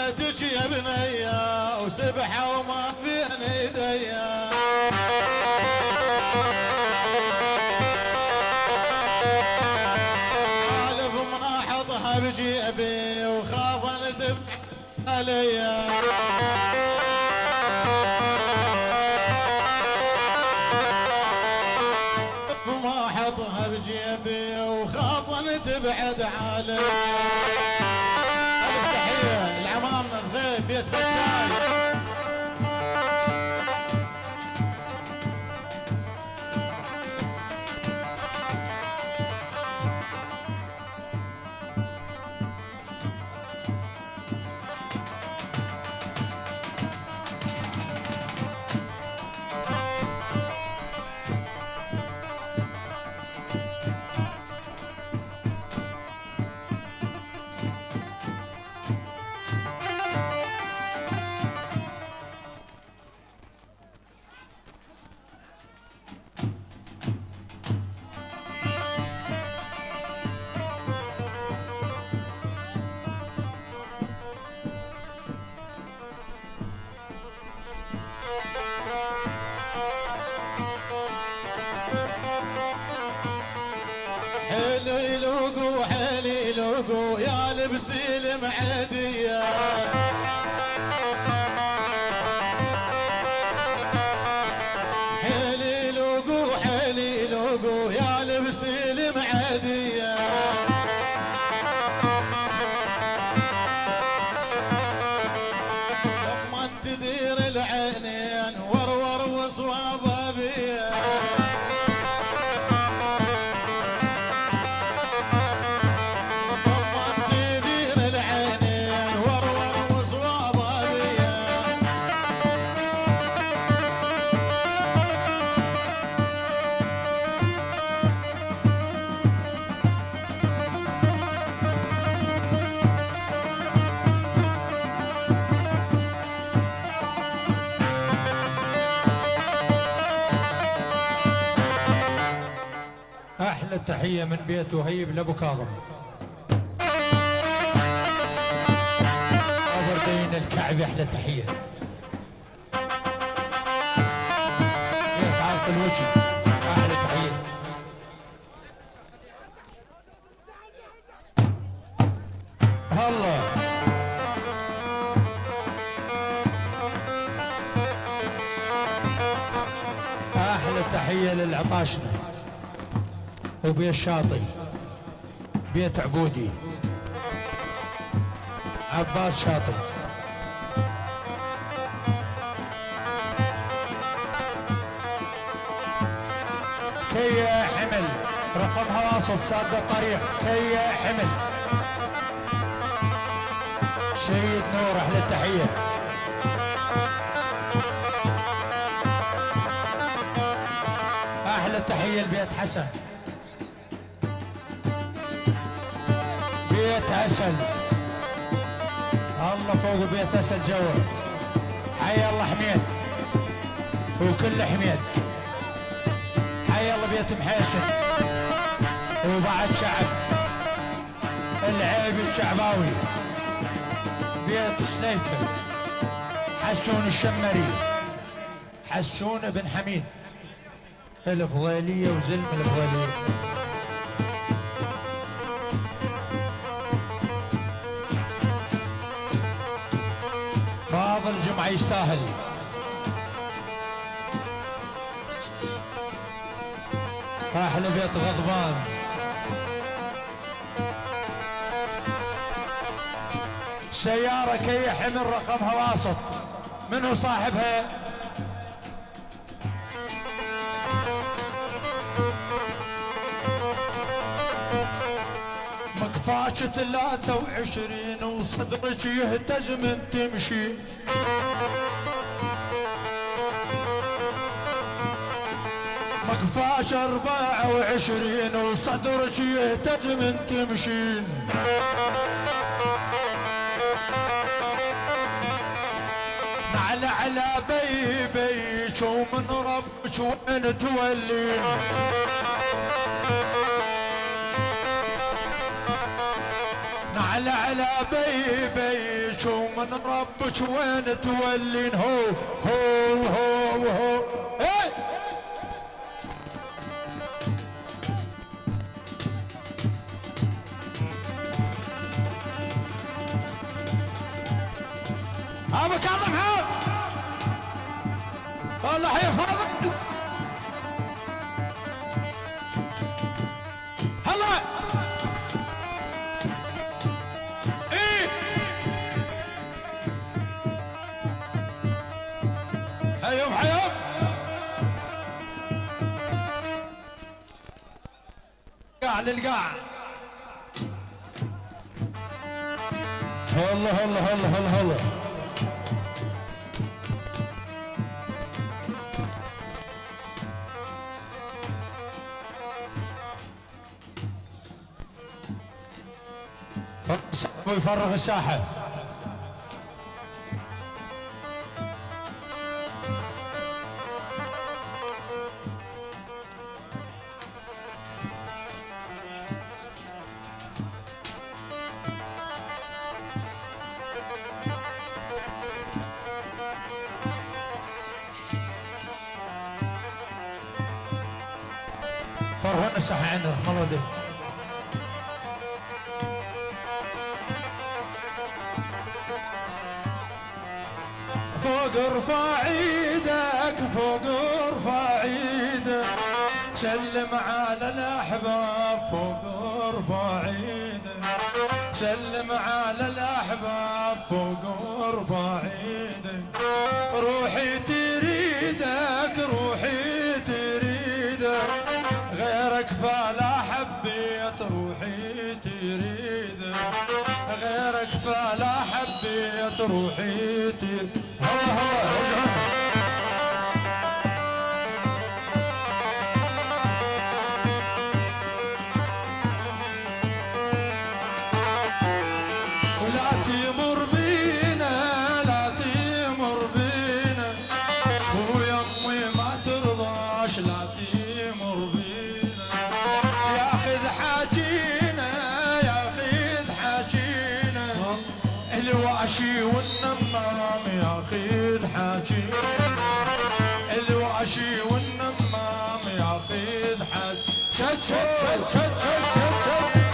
بيتك يا بنية وسبحة وما بين ايديا. عالف ما حطها بجيبي وخاف ان تبح عليا. ما حطها بجيبي وخاف ان تبعد عليا. الف تحية لعمامنا صغير بيت بكاي. حلي لوقو حلي لوقو يا لبسي المعدية. حلي لوقو حلي لوقو يا لبسي المعدية. لما تدير العينين ورور وصوابها بيا. أحلى تحية من بيت وهيب لأبو كاظم أبردين الكعب. أحلى تحية بيت عاصي الوجه. أحلى تحية هلا. أحلى تحية للعطاشنة وبيت شاطي بيت عبودي عباس شاطي. كي حمل رقمها واسط ساد الطريق. كي حمل شيد نور. احلى التحيه احلى التحيه لبيت حسن بيت عسل. الله فوق بيت عسل جوا. حي الله حميد وكل حميد. حي الله بيت محيسن وبعد شعب العيب الشعباوي. بيت شليفه حسون الشمري حسون بن حميد الفضيليه وزلم الفضيليه. فاضل جمعة يستاهل. احلى بيت غضبان. سيارة كي حمل رقمها واسط. منو صاحبها؟ مكفاش 23 وصدرك يهتز من تمشي. مكفاش 24 وصدرك يهتز من تمشي. نعلى على بيبيك ومن ربك وين تولين. نعلى على بيبيش ومن ربك وين تولين هو هو هو هو ايه ابو كاظم هاو والله يحفظك هلا ايه حيوم حيوم قاع للقاع هلا هلا هلا هلا هلا ويفرغ الساحة فرغوا الساحة عندنا رحم الله والديكم فوق ارفع ايدك فوق ارفع ايدك سلم على الاحباب فوق ارفع ايدك سلم على الاحباب فوق ارفع ايدك روحي تريدك روحي تريدك غيرك فلا حبيت روحي تريدك غيرك فلا حبيت روحي تريدك هلا هلا ولا تمر بينا لا تمر بينا خويا امي ما ترضاش لا تمر بينا ياخذ حاجينا ياخذ حاجينا الواشي والنمام ياخذ حاجينا الواشي والنمام ياخذ حاج شد شد شد شد شد شد شد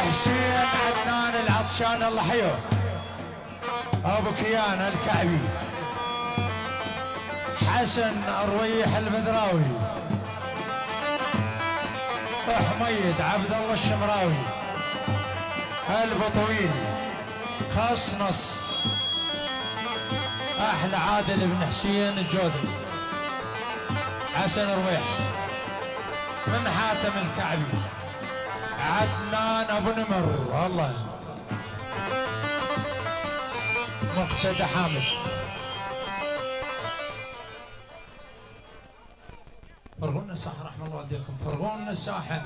حسين عدنان العطشان الله حيوه ابو كيان الكعبي حسن الرويح البذراوي حميد عبد الله الشمراوي البطويل خصنص احلى عادل بن حسين الجودي حسن الرويح من حاتم الكعبي عدنان ابو نمر والله مقتدى حامد فرغونا الساحه رحم الله والديكم فرغونا الساحه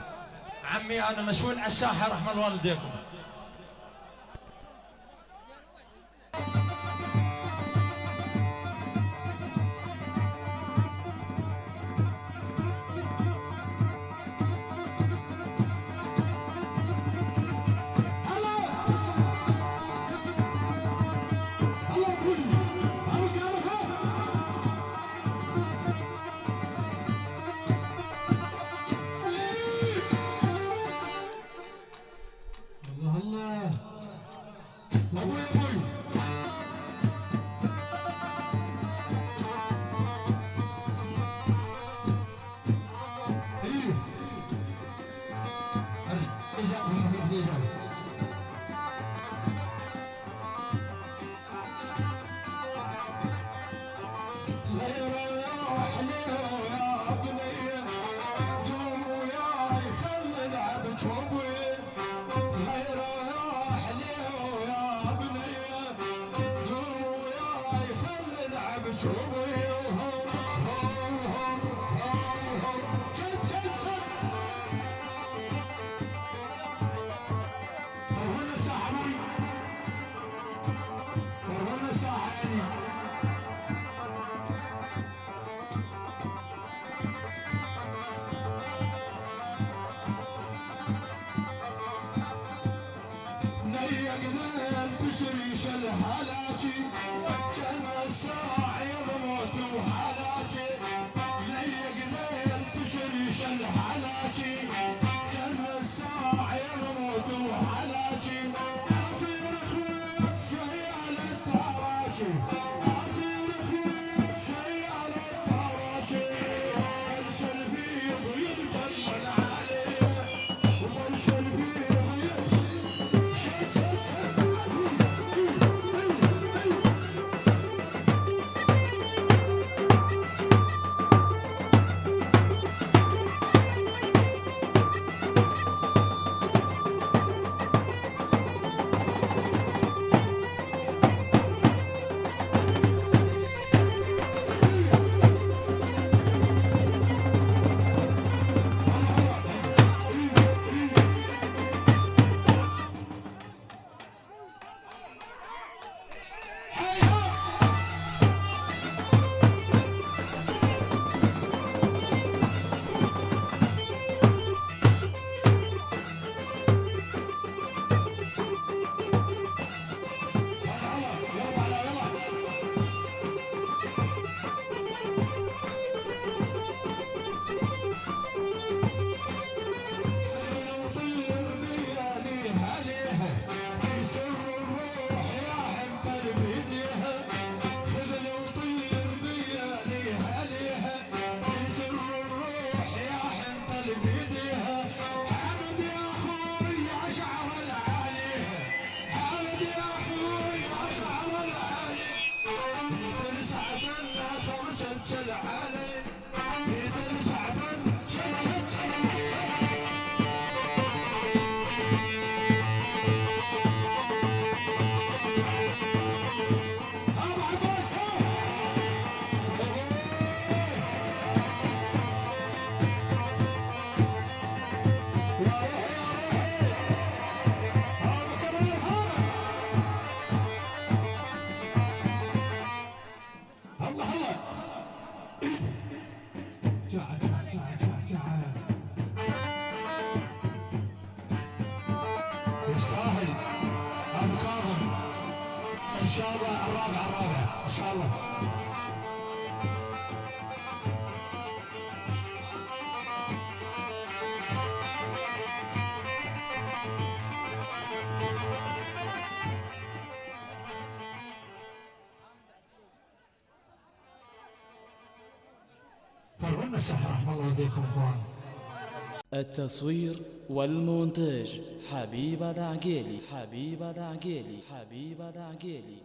عمي انا مسؤول على الساحه رحم الله والديكم صغيرة يا حليوة يستاهل ابو كاظم ان شاء الله الرابع ان شاء الله. طلعونا السحر رحم الله يهديكم اخوان. التصوير والمونتاج حبيب العقيلي.